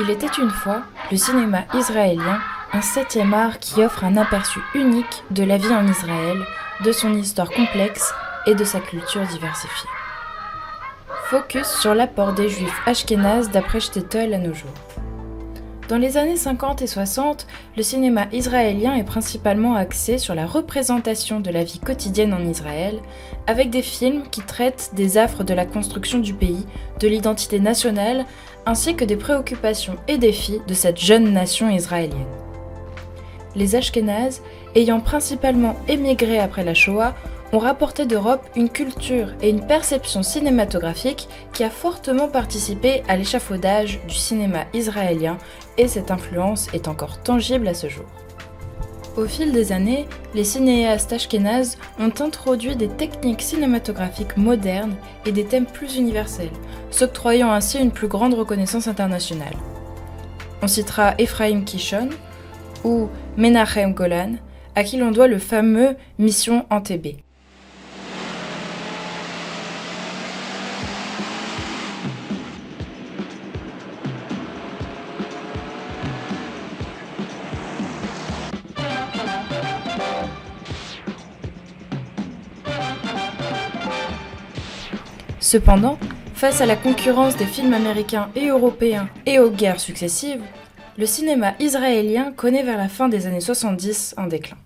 Il était une fois le cinéma israélien, un 7e art qui offre un aperçu unique de la vie en Israël, de son histoire complexe et de sa culture diversifiée. Focus sur l'apport des juifs ashkénazes d'après Shtetl à nos jours. Dans les années 50 et 60, le cinéma israélien est principalement axé sur la représentation de la vie quotidienne en Israël, avec des films qui traitent des affres de la construction du pays, de l'identité nationale, ainsi que des préoccupations et défis de cette jeune nation israélienne. Les Ashkénazes, ayant principalement émigré après la Shoah, ont rapporté d'Europe une culture et une perception cinématographique qui a fortement participé à l'échafaudage du cinéma israélien, et cette influence est encore tangible à ce jour. Au fil des années, les cinéastes ashkénazes ont introduit des techniques cinématographiques modernes et des thèmes plus universels, s'octroyant ainsi une plus grande reconnaissance internationale. On citera Ephraim Kishon ou Menachem Golan, à qui l'on doit le fameux Mission Entebbe. Cependant, face à la concurrence des films américains et européens et aux guerres successives, le cinéma israélien connaît vers la fin des années 70 un déclin.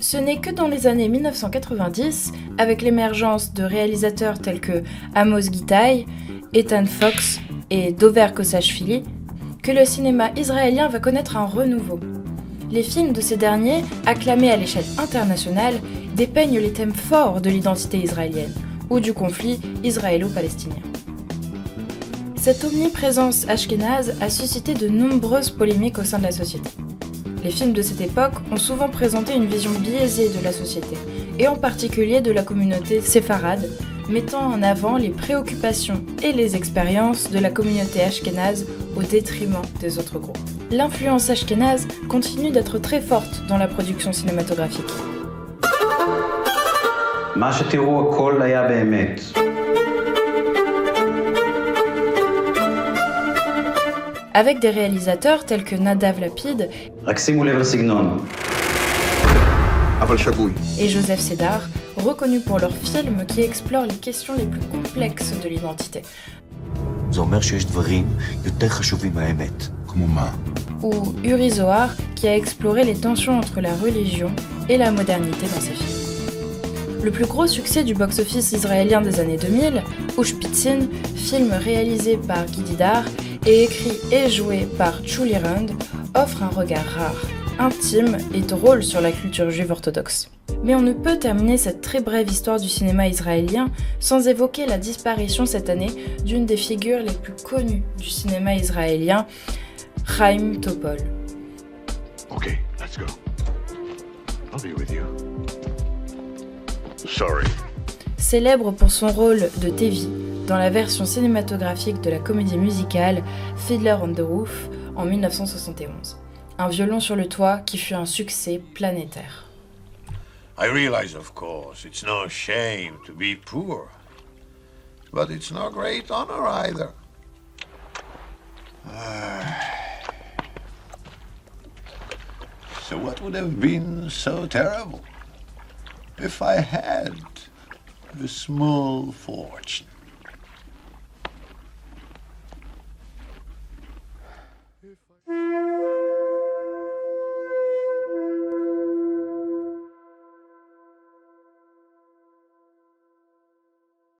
Ce n'est que dans les années 1990, avec l'émergence de réalisateurs tels que Amos Gitaï, Ethan Fox et Dover Kosashvili, que le cinéma israélien va connaître un renouveau. Les films de ces derniers, acclamés à l'échelle internationale, dépeignent les thèmes forts de l'identité israélienne ou du conflit israélo-palestinien. Cette omniprésence ashkénaze a suscité de nombreuses polémiques au sein de la société. Les films de cette époque ont souvent présenté une vision biaisée de la société, et en particulier de la communauté séfarade, mettant en avant les préoccupations et les expériences de la communauté ashkénaze au détriment des autres groupes. L'influence ashkénaze continue d'être très forte dans la production cinématographique. מה שתראו הכל היה באמת. Avec des réalisateurs tels que Nadav Lapid רק שימו לב לסגנון. אבל שגוי. et Joseph Sédar, reconnus pour leurs films qui explorent les questions les plus complexes de l'identité. זה אומר שיש דברים יותר חשובים מהאמת. כמו מה? Ou Uri Zohar, qui a exploré les tensions entre la religion et la modernité dans ses films. Le plus gros succès du box-office israélien des années 2000, Ushpitzin, film réalisé par Guy Didar et écrit et joué par Julie Rund, offre un regard rare, intime et drôle sur la culture juive orthodoxe. Mais on ne peut terminer cette très brève histoire du cinéma israélien sans évoquer la disparition cette année d'une des figures les plus connues du cinéma israélien, Chaim Topol. Okay, let's go. I'll be with you. Sorry. Célèbre pour son rôle de Tevi dans la version cinématographique de la comédie musicale Fiddler on the Roof en 1971. Un violon sur le toit qui fut un succès planétaire. I realize, of course, it's no shame to be poor. But it's no great honor either. So what would have been so terrible if I had a small fortune?